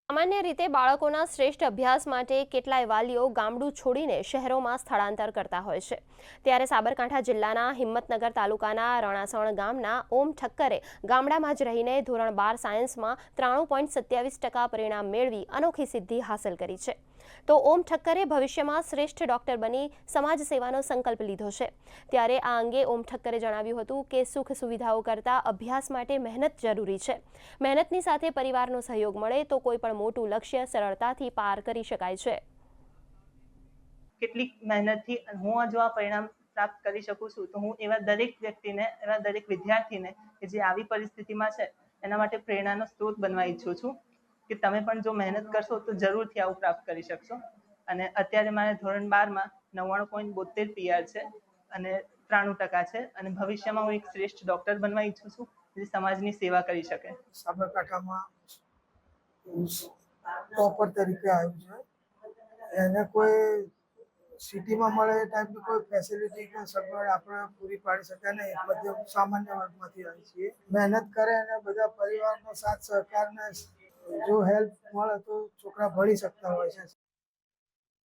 સામાન્ય રીતે બાળકોના શ્રેષ્ઠ અભ્યાસ માટે કેટલાય વાલીઓ ગામડું છોડીને શહેરોમાં સ્થળાંતર કરતા હોય છે। ત્યારે સાબરકાંઠા જિલ્લાના હિંમતનગર તાલુકાના રણાસણ ગામના ઓમ ઠક્કરે ગામડામાં જ રહીને ધોરણ 12 સાયન્સમાં 93.27% પરિણામ મેળવી અનોખી સિદ્ધિ હાંસલ કરી છે। તો ઓમ ઠક્કરે ભવિષ્યમાં શ્રેષ્ઠ ડોક્ટર બની સમાજ સેવાનો સંકલ્પ લીધો છે। ત્યારે આ અંગે ઓમ ઠક્કરે જણાવ્યું હતું કે સુખ સુવિધાઓ કરતાં અભ્યાસ માટે મહેનત જરૂરી છે। મહેનતની સાથે પરિવારનો સહયોગ મળે તો કોઈ પણ મોટું લક્ષ્ય સરળતાથી પાર કરી શકાય છે। કેટલીક મહેનતથી હું જો આ પરિણામ પ્રાપ્ત કરી શકું છું તો હું એવા દરેક વ્યક્તિને, એવા દરેક વિદ્યાર્થીને કે જે આવી પરિસ્થિતિમાં છે એના માટે પ્રેરણાનો સ્ત્રોત બનવા ઈચ્છું છું કે તમે પણ જો મહેનત કરશો તો જરૂરથી આવું પ્રાપ્ત કરી શકશો। અને અત્યારે મારે ધોરણ 12માં 99.72 PR છે અને 93% છે અને ભવિષ્યમાં હું એક શ્રેષ્ઠ ડોક્ટર બનવા ઈચ્છું છું જે સમાજની સેવા કરી શકે। સાબરકાંઠામાં ટોપર તરીકે આવ્યું છે। એને કોઈ સિટીમાં મળે એ ટાઈપની કોઈ ફેસિલિટી કે સગવડ આપણે પૂરી પાડી શકે નહીં। બધે સામાન્ય વર્ગમાંથી આવી છીએ। મહેનત કરે અને બધા પરિવારનો સાથ સહકારને જો હેલ્પ મળે તો છોકરા ભણી શકતા હોય છે।